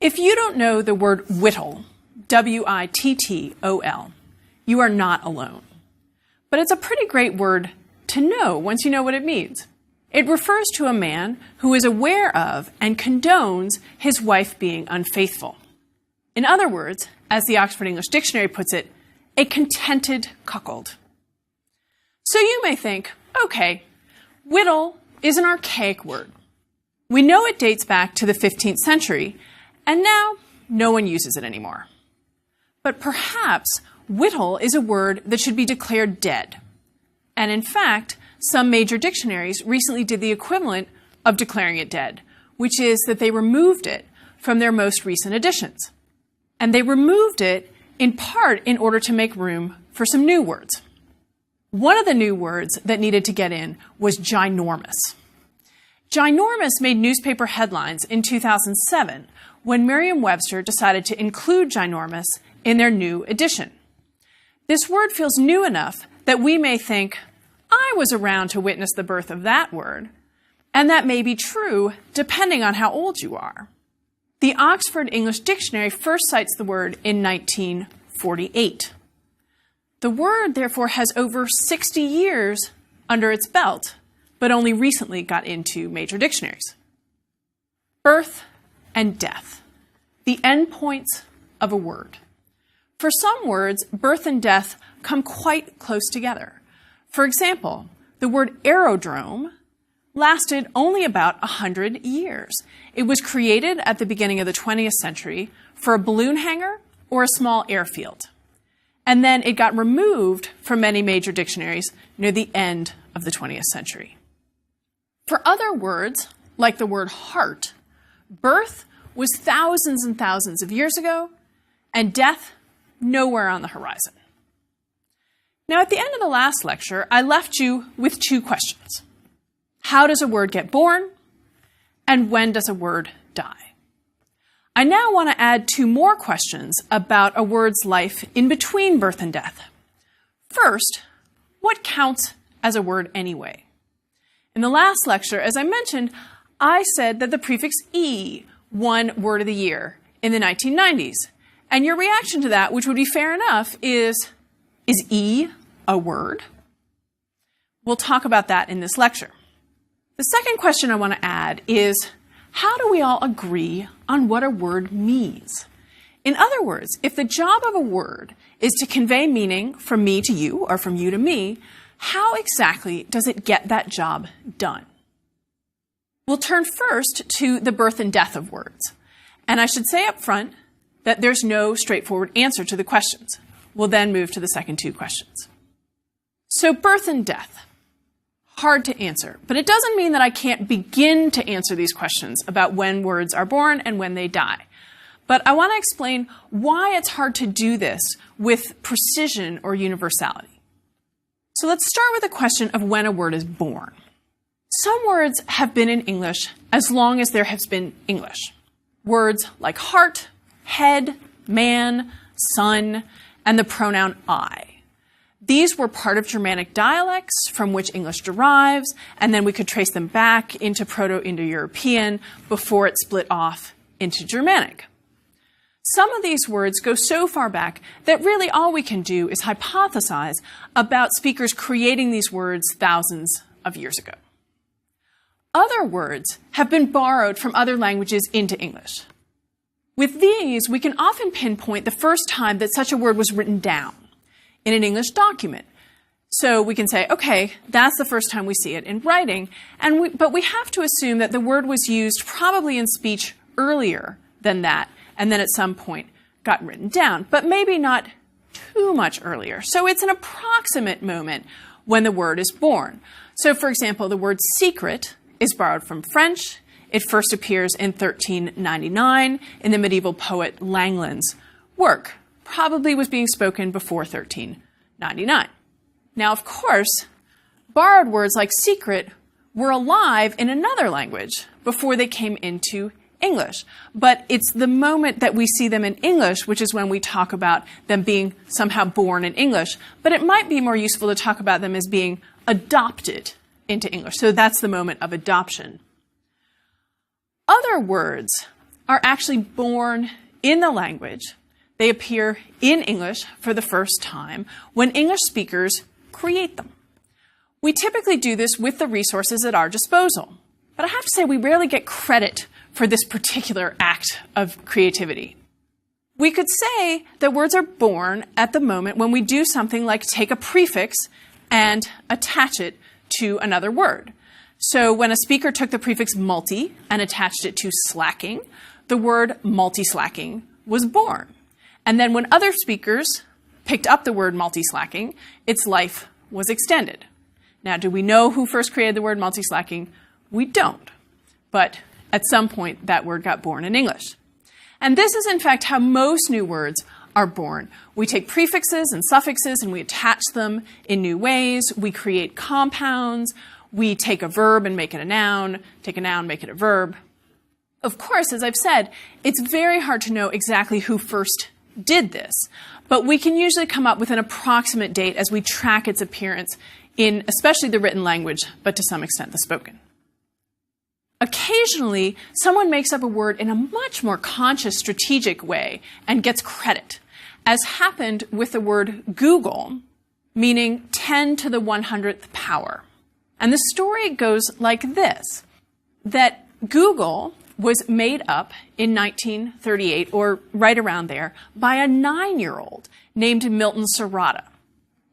If you don't know the word whittle, W-I-T-T-O-L, you are not alone. But it's a pretty great word to know once you know what it means. It refers to a man who is aware of and condones his wife being unfaithful. In other words, as the Oxford English Dictionary puts it, a contented cuckold. So you may think, okay, whittle is an archaic word. We know it dates back to the 15th century, and now no one uses it anymore. But perhaps whittle is a word that should be declared dead. And in fact, some major dictionaries recently did the equivalent of declaring it dead, which is that they removed it from their most recent editions. And they removed it in part in order to make room for some new words. One of the new words that needed to get in was ginormous. Ginormous made newspaper headlines in 2007 when Merriam-Webster decided to include ginormous in their new edition. This word feels new enough that we may think, I was around to witness the birth of that word, and that may be true depending on how old you are. The Oxford English Dictionary first cites the word in 1948. The word, therefore, has over 60 years under its belt, but only recently got into major dictionaries. Birth and death, the endpoints of a word. For some words, birth and death come quite close together. For example, the word aerodrome lasted only about 100 years. It was created at the beginning of the 20th century for a balloon hangar or a small airfield. And then it got removed from many major dictionaries near the end of the 20th century. For other words, like the word heart, birth was thousands and thousands of years ago, and death nowhere on the horizon. Now, at the end of the last lecture, I left you with two questions. How does a word get born? And when does a word die? I now want to add two more questions about a word's life in between birth and death. First, what counts as a word anyway? In the last lecture, as I mentioned, I said that the prefix E won Word of the Year in the 1990s. And your reaction to that, which would be fair enough, is E a word? We'll talk about that in this lecture. The second question I want to add is, how do we all agree on what a word means? In other words, if the job of a word is to convey meaning from me to you or from you to me, how exactly does it get that job done? We'll turn first to the birth and death of words. And I should say up front that there's no straightforward answer to the questions. We'll then move to the second two questions. So birth and death, hard to answer, but it doesn't mean that I can't begin to answer these questions about when words are born and when they die. But I want to explain why it's hard to do this with precision or universality. So let's start with the question of when a word is born. Some words have been in English as long as there has been English. Words like heart, head, man, son, and the pronoun I. These were part of Germanic dialects from which English derives, and then we could trace them back into Proto-Indo-European before it split off into Germanic. Some of these words go so far back that really all we can do is hypothesize about speakers creating these words thousands of years ago. Other words have been borrowed from other languages into English. With these, we can often pinpoint the first time that such a word was written down in an English document. So we can say, okay, that's the first time we see it in writing, but we have to assume that the word was used probably in speech earlier than that, and then at some point got written down, but maybe not too much earlier. So it's an approximate moment when the word is born. So for example, the word secret is borrowed from French. It first appears in 1399 in the medieval poet Langland's work. Probably was being spoken before 1399. Now, of course, borrowed words like secret were alive in another language before they came into English. But it's the moment that we see them in English, which is when we talk about them being somehow born in English. But it might be more useful to talk about them as being adopted into English. So that's the moment of adoption. Other words are actually born in the language. They appear in English for the first time when English speakers create them. We typically do this with the resources at our disposal. But I have to say we rarely get credit for this particular act of creativity. We could say that words are born at the moment when we do something like take a prefix and attach it to another word. So when a speaker took the prefix multi and attached it to slacking, the word multi-slacking was born. And then when other speakers picked up the word multi-slacking, its life was extended. Now, do we know who first created the word multi-slacking? We don't. But at some point, that word got born in English. And this is, in fact, how most new words are born. We take prefixes and suffixes and we attach them in new ways. We create compounds. We take a verb and make it a noun, take a noun, make it a verb. Of course, as I've said, it's very hard to know exactly who first did this, but we can usually come up with an approximate date as we track its appearance in especially the written language, but to some extent the spoken. Occasionally, someone makes up a word in a much more conscious, strategic way and gets credit, as happened with the word Google, meaning 10 to the 100th power. And the story goes like this, that Google was made up in 1938, or right around there, by a 9-year-old named Milton Serrata.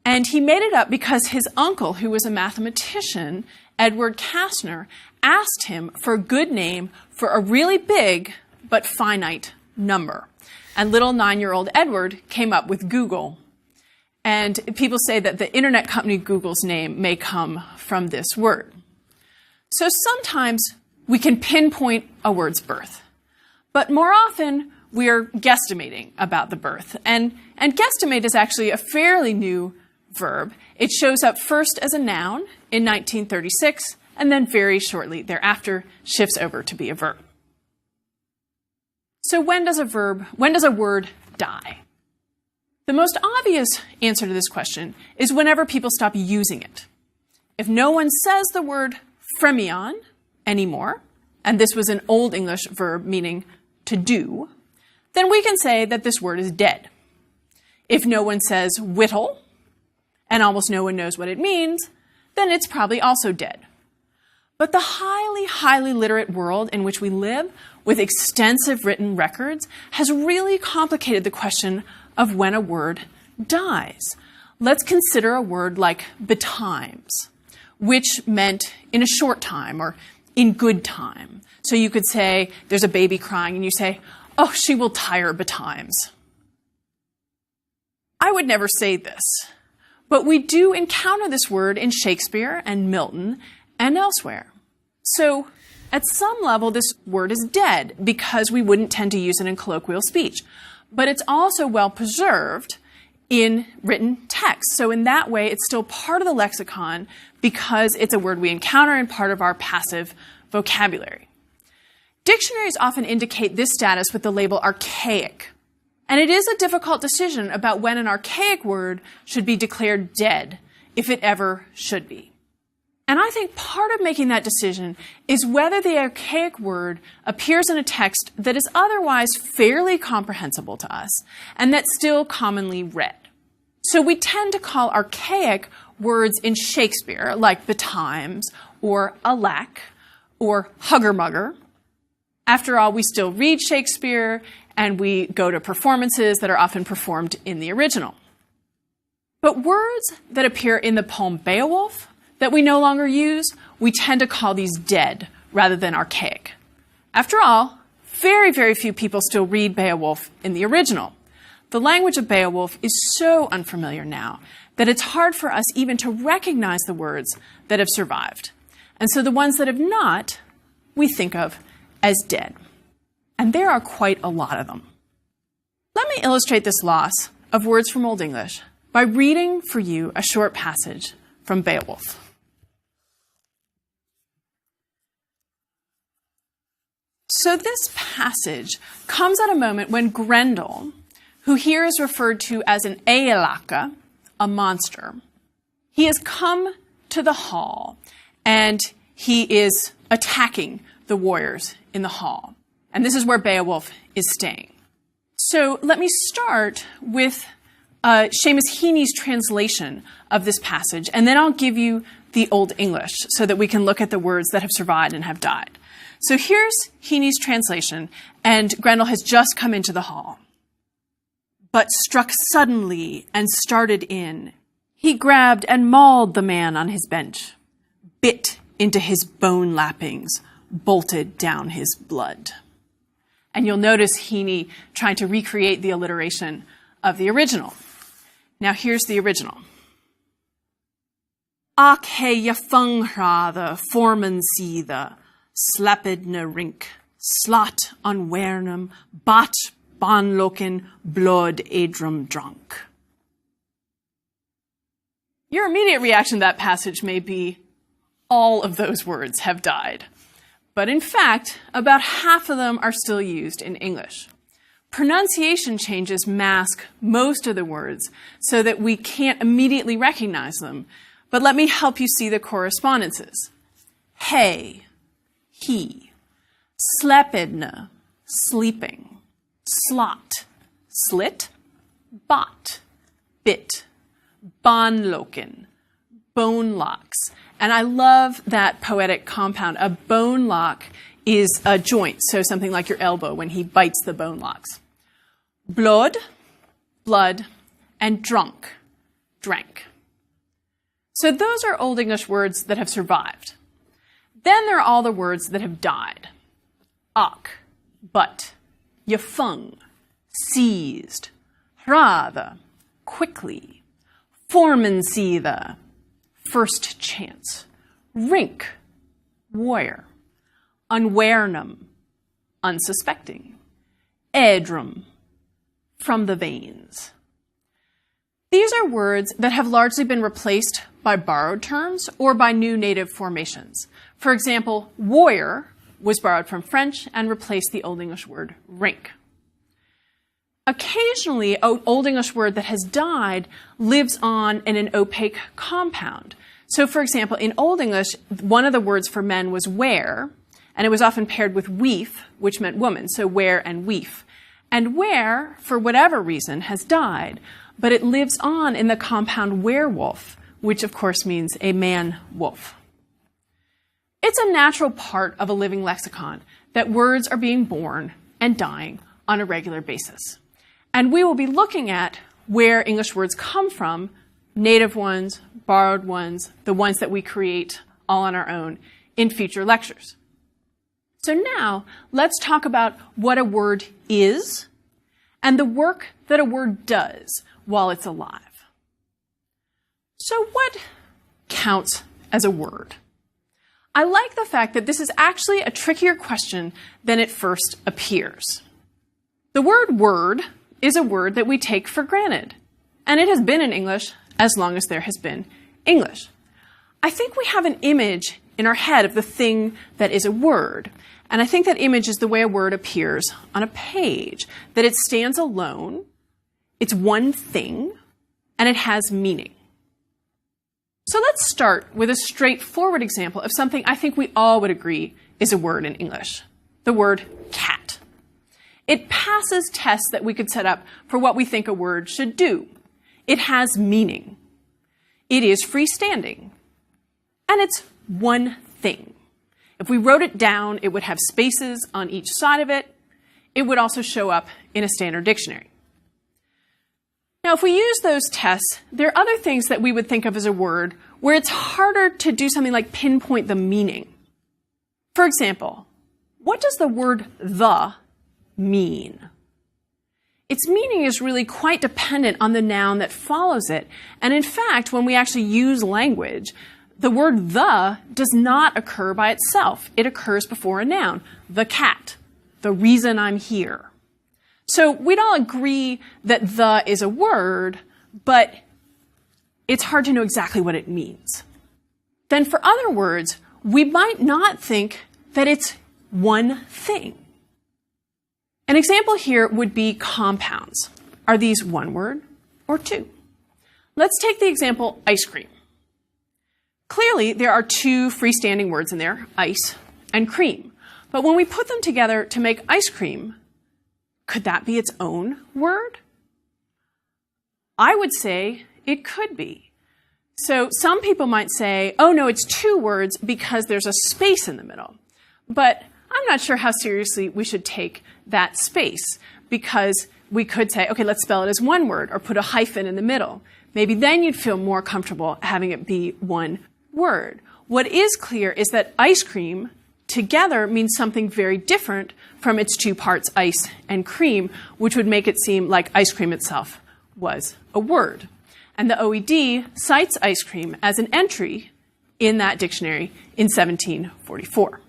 And he made it up because his uncle, who was a mathematician, Edward Kastner, asked him for a good name for a really big but finite number. And little 9-year-old Edward came up with Google. And people say that the internet company Google's name may come from this word. So sometimes we can pinpoint a word's birth. But more often, we are guesstimating about the birth. And guesstimate is actually a fairly new verb. It shows up first as a noun in 1936, and then very shortly thereafter shifts over to be a verb. So when does a word die? The most obvious answer to this question is whenever people stop using it. If no one says the word fremion anymore, and this was an Old English verb meaning to do, then we can say that this word is dead. If no one says whittle, and almost no one knows what it means, then it's probably also dead. But the highly, highly literate world in which we live, with extensive written records, has really complicated the question of when a word dies. Let's consider a word like betimes, which meant in a short time or in good time. So you could say, there's a baby crying, and you say, oh, she will tire betimes. I would never say this, but we do encounter this word in Shakespeare and Milton and elsewhere. So at some level, this word is dead because we wouldn't tend to use it in colloquial speech. But it's also well preserved in written text. So in that way, it's still part of the lexicon because it's a word we encounter and part of our passive vocabulary. Dictionaries often indicate this status with the label archaic. And it is a difficult decision about when an archaic word should be declared dead, if it ever should be. And I think part of making that decision is whether the archaic word appears in a text that is otherwise fairly comprehensible to us and that's still commonly read. So we tend to call archaic words in Shakespeare, like betimes or alack or hugger-mugger. After all, we still read Shakespeare and we go to performances that are often performed in the original. But words that appear in the poem Beowulf that we no longer use, we tend to call these dead rather than archaic. After all, very, very few people still read Beowulf in the original. The language of Beowulf is so unfamiliar now that it's hard for us even to recognize the words that have survived. And so the ones that have not, we think of as dead. And there are quite a lot of them. Let me illustrate this loss of words from Old English by reading for you a short passage from Beowulf. So this passage comes at a moment when Grendel, who here is referred to as an Eilaka, a monster, he has come to the hall and he is attacking the warriors in the hall. And this is where Beowulf is staying. So let me start with Seamus Heaney's translation of this passage, and then I'll give you the Old English so that we can look at the words that have survived and have died. So here's Heaney's translation, and Grendel has just come into the hall. But struck suddenly and started in, he grabbed and mauled the man on his bench, bit into his bone lappings, bolted down his blood. And you'll notice Heaney trying to recreate the alliteration of the original. Now here's the original. Ak he je fungrade formen side, slapped na rink, slot on wernum, bat banloken, blood edrum drunk. Your immediate reaction to that passage may be, all of those words have died. But in fact, about half of them are still used in English. Pronunciation changes mask most of the words so that we can't immediately recognize them. But let me help you see the correspondences. He, he, slepidne, sleeping, slot, slit, bot, bit, bonloken, bone locks. And I love that poetic compound. A bone lock is a joint, so something like your elbow when he bites the bone locks. Blood, blood, and drunk, drank. So those are Old English words that have survived. Then there are all the words that have died. Ak, but, yefung, seized, hrade, quickly, formenside, first chance, rink, warrior, unwarenum, unsuspecting, edrum, from the veins. These are words that have largely been replaced by borrowed terms or by new native formations. For example, warrior was borrowed from French and replaced the Old English word rink. Occasionally, an Old English word that has died lives on in an opaque compound. So, for example, in Old English, one of the words for men was wear, and it was often paired with weef, which meant woman, so wear and weef. And wear, for whatever reason, has died, but it lives on in the compound werewolf, which of course means a man-wolf. It's a natural part of a living lexicon that words are being born and dying on a regular basis. And we will be looking at where English words come from, native ones, borrowed ones, the ones that we create all on our own in future lectures. So now, let's talk about what a word is and the work that a word does while it's alive. So what counts as a word? I like the fact that this is actually a trickier question than it first appears. The word is a word that we take for granted, and it has been in English as long as there has been English. I think we have an image in our head of the thing that is a word, and I think that image is the way a word appears on a page, that it stands alone, it's one thing, and it has meaning. So let's start with a straightforward example of something I think we all would agree is a word in English, the word cat. It passes tests that we could set up for what we think a word should do. It has meaning. It is freestanding. And it's one thing. If we wrote it down, it would have spaces on each side of it. It would also show up in a standard dictionary. Now, if we use those tests, there are other things that we would think of as a word where it's harder to do something like pinpoint the meaning. For example, what does the word the mean? Its meaning is really quite dependent on the noun that follows it. And in fact, when we actually use language, the word the does not occur by itself. It occurs before a noun. The cat. The reason I'm here. So we'd all agree that the is a word, but it's hard to know exactly what it means. Then for other words, we might not think that it's one thing. An example here would be compounds. Are these one word or two? Let's take the example ice cream. Clearly, there are two freestanding words in there, ice and cream. But when we put them together to make ice cream, could that be its own word? I would say it could be. So some people might say, oh no, it's two words because there's a space in the middle. But I'm not sure how seriously we should take that space, because we could say, okay, let's spell it as one word or put a hyphen in the middle. Maybe then you'd feel more comfortable having it be one word. What is clear is that ice cream together means something very different from its two parts, ice and cream, which would make it seem like ice cream itself was a word. And the OED cites ice cream as an entry in that dictionary in 1744.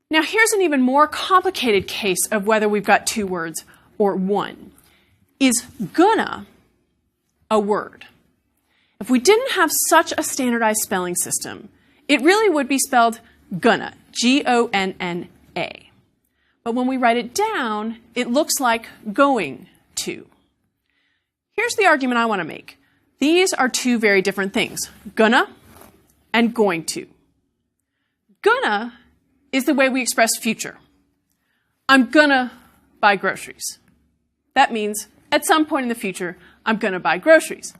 Now here's an even more complicated case of whether we've got two words or one. Is gonna a word? If we didn't have such a standardized spelling system, it really would be spelled gonna, G-O-N-N-A. But when we write it down, it looks like going to. Here's the argument I want to make. These are two very different things, gonna and going to. Gonna is the way we express future. I'm gonna buy groceries. That means at some point in the future, I'm gonna buy groceries.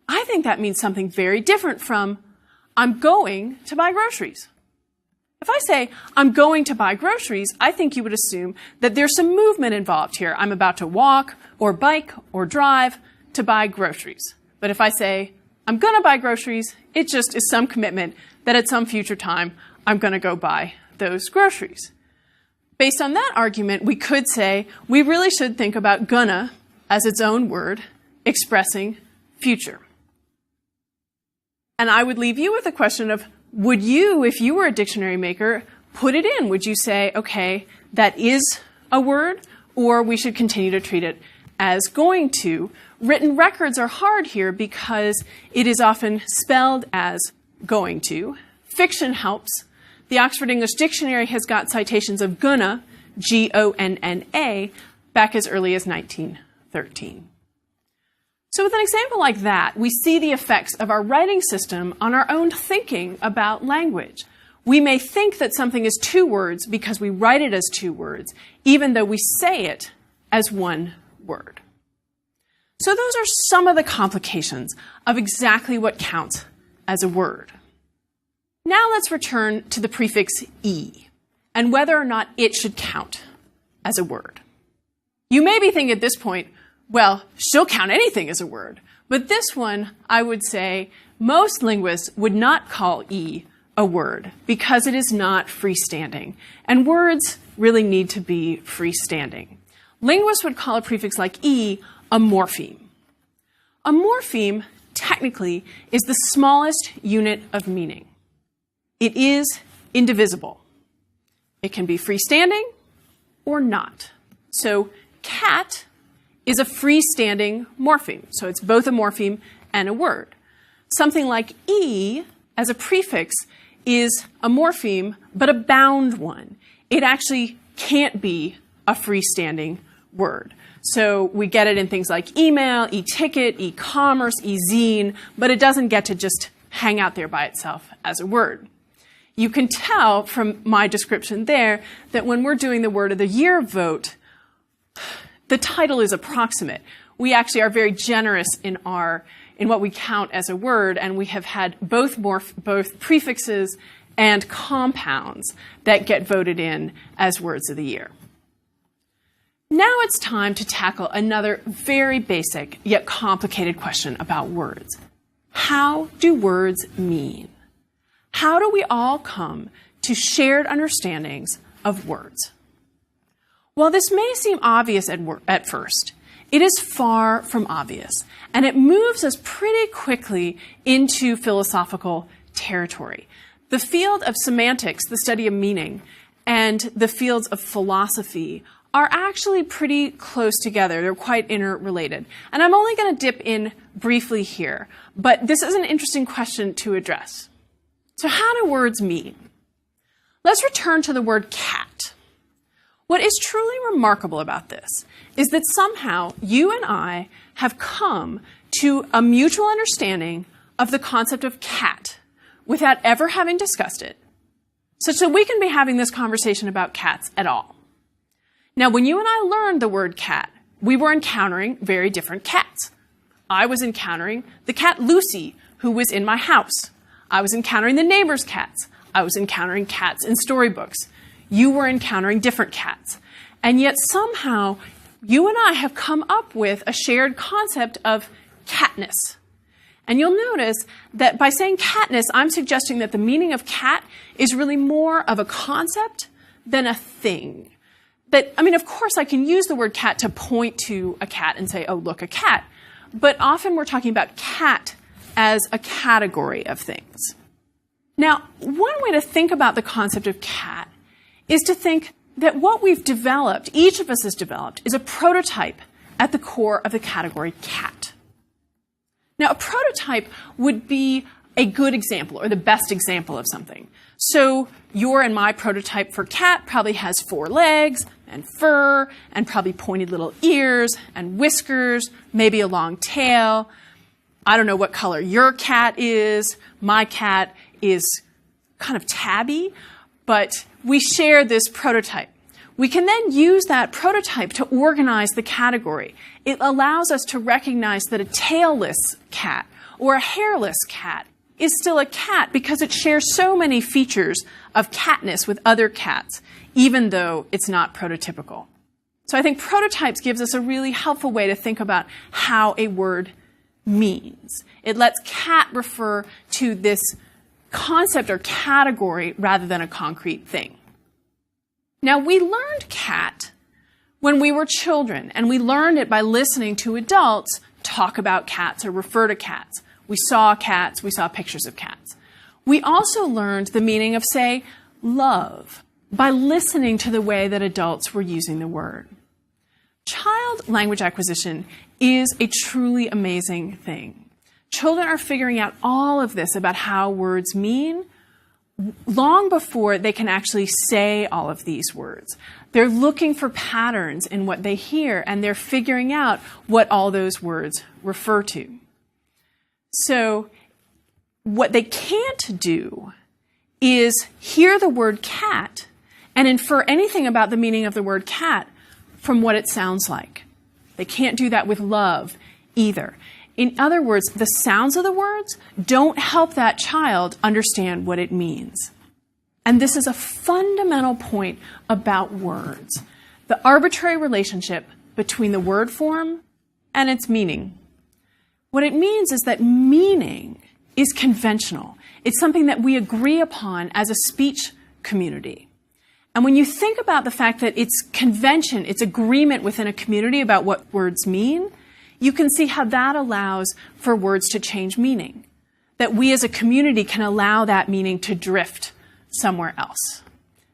I think that means something very different from I'm going to buy groceries. If I say, I'm going to buy groceries, I think you would assume that there's some movement involved here. I'm about to walk or bike or drive to buy groceries. But if I say, I'm going to buy groceries, it just is some commitment that at some future time, I'm going to go buy those groceries. Based on that argument, we could say we really should think about gonna as its own word, expressing future. And I would leave you with a question of, would you, if you were a dictionary maker, put it in? Would you say, okay, that is a word, or we should continue to treat it as going to? Written records are hard here because it is often spelled as going to. Fiction helps. The Oxford English Dictionary has got citations of gonna, G-O-N-N-A, back as early as 1913. So with an example like that, we see the effects of our writing system on our own thinking about language. We may think that something is two words because we write it as two words, even though we say it as one word. So those are some of the complications of exactly what counts as a word. Now let's return to the prefix E and whether or not it should count as a word. You may be thinking at this point, well, she'll count anything as a word. But this one, I would say, most linguists would not call E a word because it is not freestanding. And words really need to be freestanding. Linguists would call a prefix like E a morpheme. A morpheme, technically, is the smallest unit of meaning. It is indivisible. It can be freestanding or not. So cat is a freestanding morpheme. So it's both a morpheme and a word. Something like E as a prefix is a morpheme, but a bound one. It actually can't be a freestanding word. So we get it in things like email, e-ticket, e-commerce, e-zine, but it doesn't get to just hang out there by itself as a word. You can tell from my description there that when we're doing the Word of the Year vote, the title is approximate. We actually are very generous in what we count as a word, and we have had both prefixes and compounds that get voted in as words of the year. Now it's time to tackle another very basic yet complicated question about words. How do words mean? How do we all come to shared understandings of words? While this may seem obvious at first, it is far from obvious, and it moves us pretty quickly into philosophical territory. The field of semantics, the study of meaning, and the fields of philosophy are actually pretty close together. They're quite interrelated. And I'm only going to dip in briefly here, but this is an interesting question to address. So how do words mean? Let's return to the word cat. What is truly remarkable about this is that somehow you and I have come to a mutual understanding of the concept of cat without ever having discussed it. such that we can be having this conversation about cats at all. Now, when you and I learned the word cat, we were encountering very different cats. I was encountering the cat Lucy, who was in my house. I was encountering the neighbor's cats. I was encountering cats in storybooks. You were encountering different cats. And yet somehow, you and I have come up with a shared concept of catness. And you'll notice that by saying catness, I'm suggesting that the meaning of cat is really more of a concept than a thing. Of course, I can use the word cat to point to a cat and say, oh, look, a cat. But often we're talking about cat as a category of things. Now, one way to think about the concept of cat is to think that what we've developed, each of us has developed, is a prototype at the core of the category cat. Now, a prototype would be a good example or the best example of something. So your and my prototype for cat probably has 4 legs and fur and probably pointed little ears and whiskers, maybe a long tail. I don't know what color your cat is. My cat is kind of tabby, but we share this prototype. We can then use that prototype to organize the category. It allows us to recognize that a tailless cat or a hairless cat is still a cat because it shares so many features of catness with other cats, even though it's not prototypical. So I think prototypes gives us a really helpful way to think about how a word means. It lets cat refer to this concept or category rather than a concrete thing. Now, we learned cat when we were children, and we learned it by listening to adults talk about cats or refer to cats. We saw cats, we saw pictures of cats. We also learned the meaning of, say, love by listening to the way that adults were using the word. Child language acquisition is a truly amazing thing. Children are figuring out all of this about how words mean long before they can actually say all of these words. They're looking for patterns in what they hear, and they're figuring out what all those words refer to. So what they can't do is hear the word cat and infer anything about the meaning of the word cat from what it sounds like. They can't do that with love either. In other words, the sounds of the words don't help that child understand what it means. And this is a fundamental point about words, the arbitrary relationship between the word form and its meaning. What it means is that meaning is conventional. It's something that we agree upon as a speech community. And when you think about the fact that it's convention, it's agreement within a community about what words mean, you can see how that allows for words to change meaning. That we as a community can allow that meaning to drift somewhere else.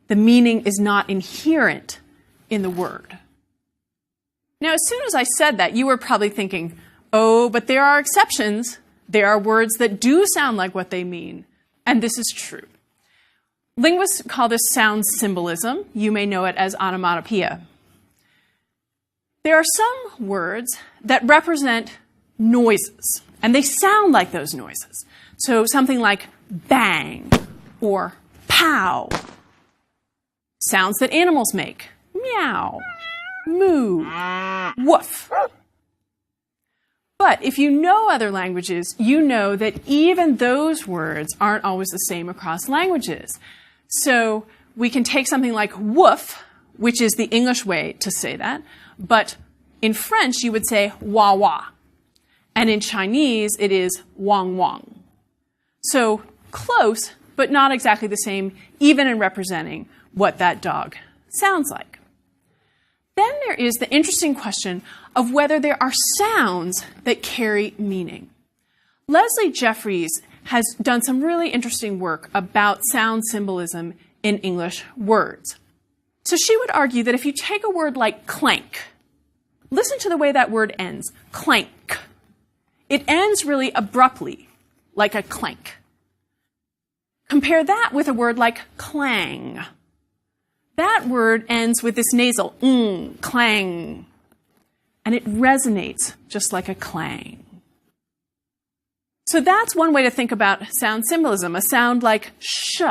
The meaning is not inherent in the word. Now, as soon as I said that, you were probably thinking, oh, but there are exceptions. There are words that do sound like what they mean. And this is true. Linguists call this sound symbolism. You may know it as onomatopoeia. There are some words that represent noises, and they sound like those noises. So something like bang or pow. Sounds that animals make. Meow, moo, woof. But if you know other languages, you know that even those words aren't always the same across languages. So we can take something like woof, which is the English way to say that, but in French you would say wah wah. And in Chinese it is wong wong. So close, but not exactly the same, even in representing what that dog sounds like. Then there is the interesting question of whether there are sounds that carry meaning. Leslie Jeffries has done some really interesting work about sound symbolism in English words. So she would argue that if you take a word like clank, listen to the way that word ends, clank. It ends really abruptly, like a clank. Compare that with a word like clang. That word ends with this nasal, clang. And it resonates just like a clang. So that's one way to think about sound symbolism. A sound like sh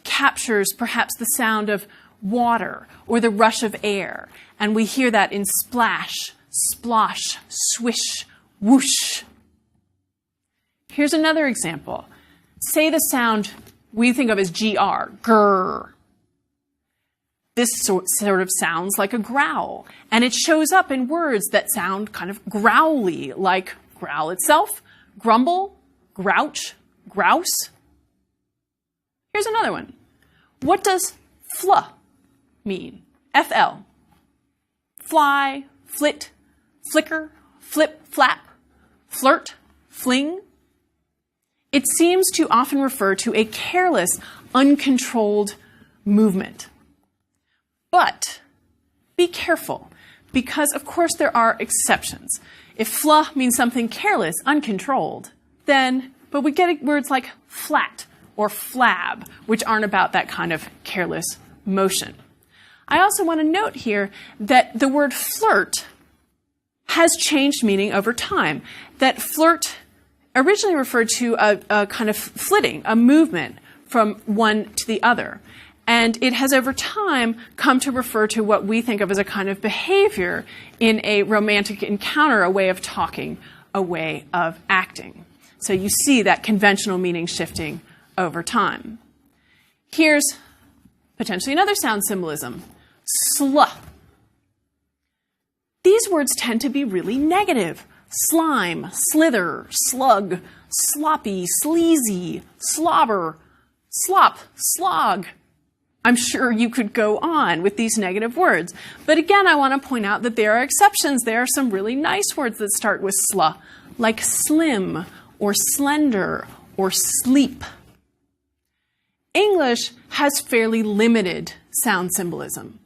captures perhaps the sound of water or the rush of air, and we hear that in splash, splosh, swish, whoosh. Here's another example. Say the sound we think of as GR, grr. This sort of sounds like a growl, and it shows up in words that sound kind of growly, like growl itself, grumble, grouch, grouse. Here's another one. What does fl mean? FL. Fly, flit, flicker, flip, flap, flirt, fling. It seems to often refer to a careless, uncontrolled movement. But be careful, because of course there are exceptions. If fl means something careless, uncontrolled, but we get words like flat or flab, which aren't about that kind of careless motion. I also want to note here that the word flirt has changed meaning over time. That flirt originally referred to a kind of flitting, a movement from one to the other. And it has over time come to refer to what we think of as a kind of behavior in a romantic encounter, a way of talking, a way of acting. So you see that conventional meaning shifting over time. Here's potentially another sound symbolism. Sl. These words tend to be really negative. Slime, slither, slug, sloppy, sleazy, slobber, slop, slog. I'm sure you could go on with these negative words. But again, I want to point out that there are exceptions. There are some really nice words that start with sl, like slim or slender or sleep. English has fairly limited sound symbolism.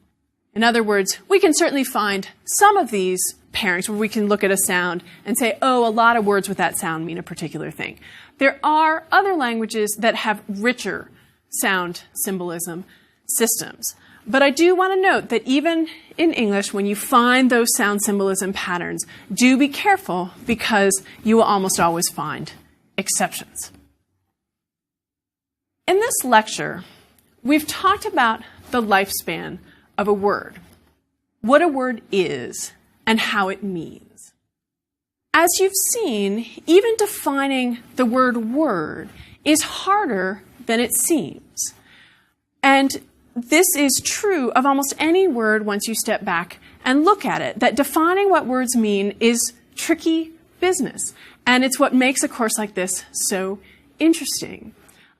In other words, we can certainly find some of these pairings where we can look at a sound and say, oh, a lot of words with that sound mean a particular thing. There are other languages that have richer sound symbolism systems. But I do want to note that even in English, when you find those sound symbolism patterns, do be careful because you will almost always find exceptions. In this lecture, we've talked about the lifespan of a word, what a word is, and how it means. As you've seen, even defining the word word is harder than it seems. And this is true of almost any word once you step back and look at it, that defining what words mean is tricky business. And it's what makes a course like this so interesting.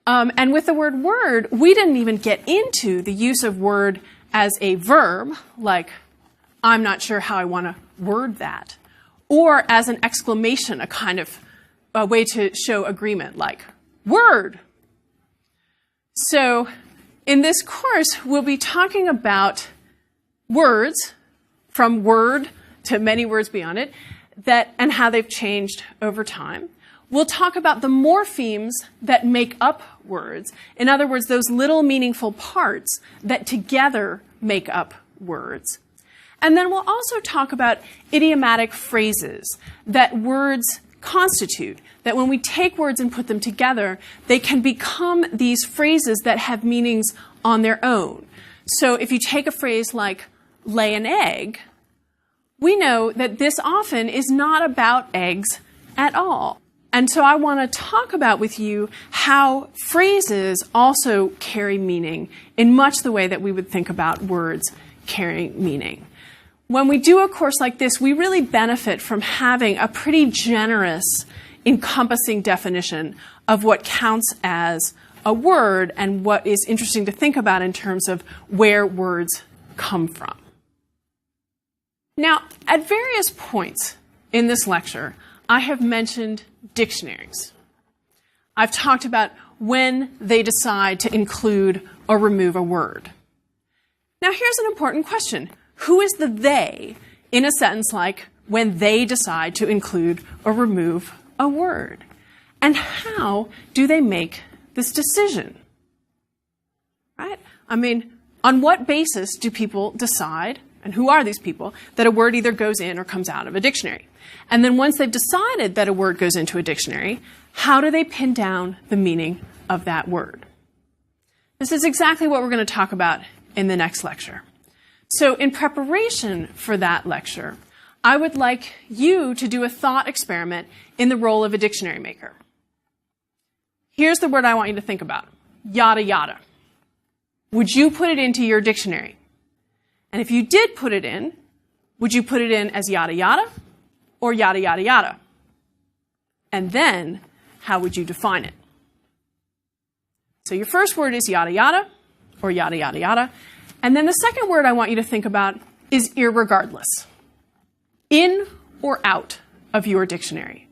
And with the word word, we didn't even get into the use of word as a verb, like, I'm not sure how I want to word that, or as an exclamation, a kind of a way to show agreement, like, word. So in this course, we'll be talking about words, from word to many words beyond it, and how they've changed over time. We'll talk about the morphemes that make up words. In other words, those little meaningful parts that together make up words. And then we'll also talk about idiomatic phrases that words constitute, that when we take words and put them together, they can become these phrases that have meanings on their own. So if you take a phrase like lay an egg, we know that this often is not about eggs at all. And so I want to talk about with you how phrases also carry meaning in much the way that we would think about words carrying meaning. When we do a course like this, we really benefit from having a pretty generous, encompassing definition of what counts as a word and what is interesting to think about in terms of where words come from. Now, at various points in this lecture, I have mentioned dictionaries. I've talked about when they decide to include or remove a word. Now, here's an important question. Who is the they in a sentence like when they decide to include or remove a word? And how do they make this decision? Right? I mean, on what basis do people decide, and who are these people, that a word either goes in or comes out of a dictionary? And then once they've decided that a word goes into a dictionary, how do they pin down the meaning of that word? This is exactly what we're going to talk about in the next lecture. So in preparation for that lecture, I would like you to do a thought experiment in the role of a dictionary maker. Here's the word I want you to think about. Yada yada. Would you put it into your dictionary? And if you did put it in, would you put it in as yada yada or yada yada yada? And then, how would you define it? So your first word is yada yada or yada yada yada. And then the second word I want you to think about is irregardless. In or out of your dictionary.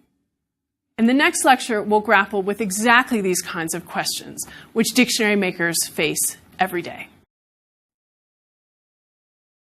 In the next lecture, we'll grapple with exactly these kinds of questions, which dictionary makers face every day.